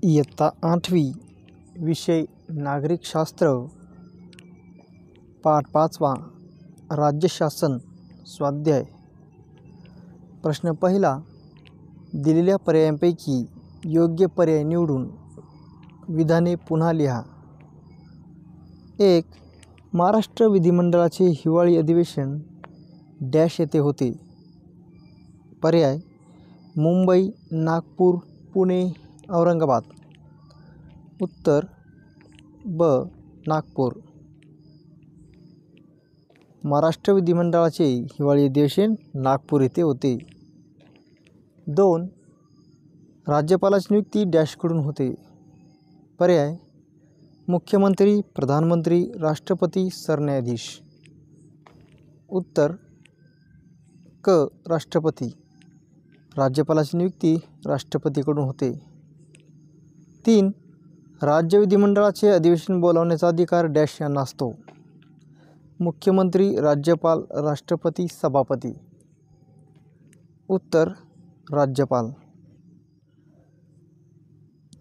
इयत्ता 8वी विषय नागरिकशास्त्र पाठ 5वा राज्यशासन स्वाध्याय. प्रश्न पहिला. दिलेल्या पर्यायांपैकी योग्य पर्याय निवडून विधाने पुन्हा लिहा. 1. महाराष्ट्र विधिमंडळाचे हिवाळी अधिवेशन डॅश येथे होते. पर्याय मुंबई, नागपूर, पुणे, औरंगाबाद. उत्तर ब. नागपूर. महाराष्ट्र विधिमंडळाचे हिवाळी अधिवेशन नागपूर येथे होते. 2. राज्यपालाची नियुक्ती डॅशकडून होते. पर्याय मुख्यमंत्री, प्रधानमंत्री, राष्ट्रपती, सरन्यायाधीश. उत्तर क. राष्ट्रपती. राज्यपालाची नियुक्ती राष्ट्रपतीकडून होते. 3. राज्य विधिमंडळाचे अधिवेशन बोलावण्याचा अधिकार डॅश यांना असतो. मुख्यमंत्री, राज्यपाल, राष्ट्रपती, सभापती. उत्तर राज्यपाल.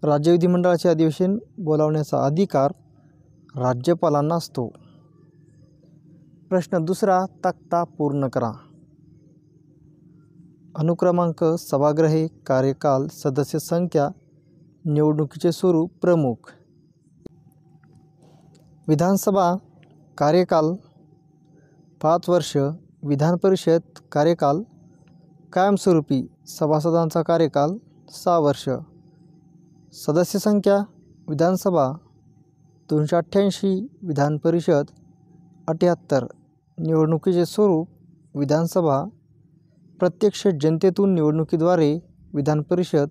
राज्य विधिमंडळाचे अधिवेशन बोलावण्याचा अधिकार राज्यपालांना असतो. प्रश्न दुसरा. तक्ता पूर्ण करा. अनुक्रमांक, सभागृहे, कार्यकाल, सदस्य संख्या, निवडणुकीचे स्वरूप, प्रमुख. विधानसभा कार्यकाल 5 वर्ष. विधान परिषद कार्यकाल कायमस्वरूपी सभासदांचा कार्यकाल 6 वर्ष. सदस्य संख्या विधानसभा 288, विधान परिषद 78. निवडणुकीचे स्वरूप विधानसभा प्रत्यक्ष जनतेतून निवडणुकीद्वारे, विधान परिषद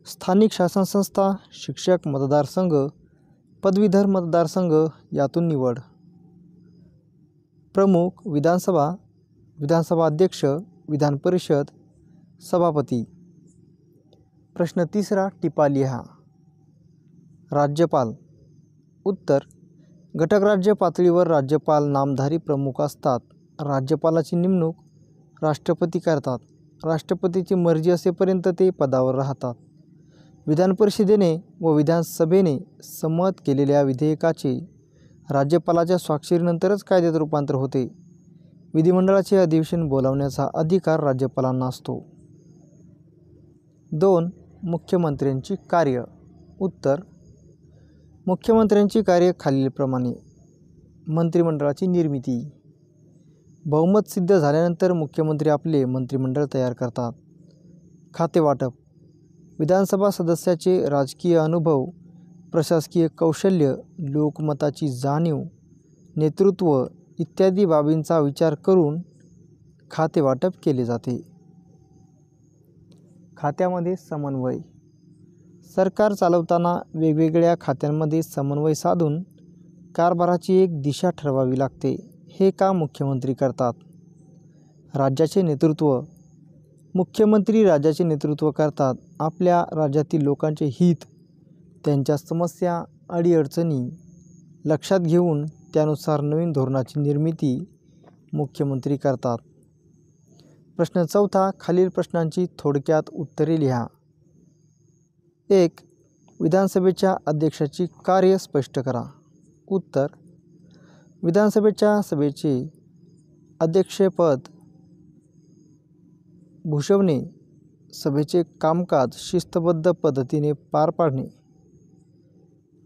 स्थानिक शासनसंस्था, शिक्षक मतदारसंघ, पदवीधर मतदारसंघ यातून निवड. प्रमुख विधानसभा, विधानसभा अध्यक्ष, विधान परिषद सभापती. प्रश्न तिसरा. टिपा लिहा. राज्यपाल. उत्तर घटक राज्य पातळीवर राज्यपाल नामधारी प्रमुख असतात. राज्यपालाची नेमणूक राष्ट्रपती करतात. राष्ट्रपतीची मर्जी असेपर्यंत ते पदावर राहतात. विधान परिषदेने व विधानसभेने संमत केलेल्या विधेयकाचे राज्यपालाच्या स्वाक्षरीनंतरच कायद्यात रूपांतर होते. विधिमंडळाचे अधिवेशन बोलावण्याचा अधिकार राज्यपालांना असतो. 2. मुख्यमंत्र्यांची कार्य. उत्तर मुख्यमंत्र्यांची कार्य खालीलप्रमाणे. मंत्रिमंडळाची निर्मिती. बहुमत सिद्ध झाल्यानंतर मुख्यमंत्री आपले मंत्रिमंडळ तयार करतात. खातेवाटप. विधानसभा सदस्याचे राजकीय अनुभव, प्रशासकीय कौशल्य, लोकमताची जाणीव, नेतृत्व इत्यादी बाबींचा विचार करून खातेवाटप केले जाते. खात्यामध्ये समन्वय. सरकार चालवताना वेगवेगळ्या खात्यांमध्ये समन्वय साधून कारभाराची एक दिशा ठरवावी लागते. हे काम मुख्यमंत्री करतात. राज्याचे नेतृत्व. मुख्यमंत्री राज्याचे नेतृत्व करतात. आपल्या राज्यातील लोकांचे हित, त्यांच्या समस्या, अडीअडचणी लक्षात घेऊन त्यानुसार नवीन धोरणाची निर्मिती मुख्यमंत्री करतात. प्रश्न चौथा. खालील प्रश्नांची थोडक्यात उत्तरे लिहा. 1. विधानसभेच्या अध्यक्षाची कार्य स्पष्ट करा. उत्तर विधानसभेच्या सभेचे अध्यक्षपद भूषवणे, सभेचे कामकाज शिस्तबद्ध पद्धतीने पार पाडणे,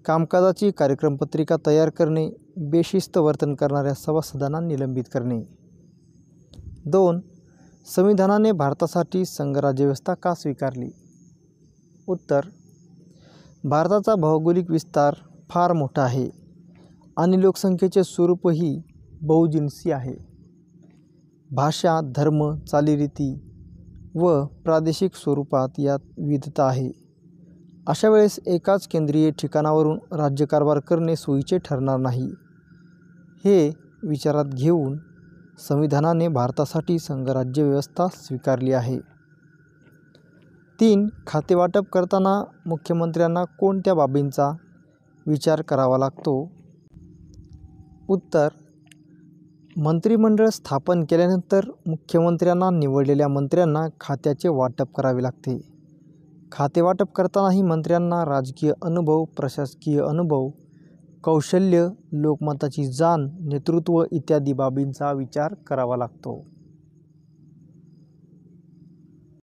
कामकाजाची कार्यक्रमपत्रिका तयार करणे, बेशिस्त वर्तन करणाऱ्या सभासदांना निलंबित करणे. 2. संविधानाने भारतासाठी संघराज्यव्यवस्था का स्वीकारली? उत्तर भारताचा भौगोलिक विस्तार फार मोठा आहे आणि लोकसंख्येचे स्वरूपही बहुजिन्सी आहे. भाषा, धर्म, चालीरीती व प्रादेशिक स्वरूपात यात विविधता आहे. अशा वेळेस एकाच केंद्रीय ठिकाणावरून राज्यकारभार करणे सोयीचे ठरणार नाही. हे विचारात घेऊन संविधानाने भारतासाठी संघराज्य व्यवस्था स्वीकारली आहे. 3. खातेवाटप करताना मुख्यमंत्र्यांना कोणत्या बाबींचा विचार करावा लागतो? उत्तर मंत्रिमंडळ स्थापन केल्यानंतर मुख्यमंत्र्यांना निवडलेल्या मंत्र्यांना खात्याचे वाटप करावे लागते. खातेवाटप करतानाही मंत्र्यांना राजकीय अनुभव, प्रशासकीय अनुभव, कौशल्य, लोकमताची जाण, नेतृत्व इत्यादी बाबींचा विचार करावा लागतो.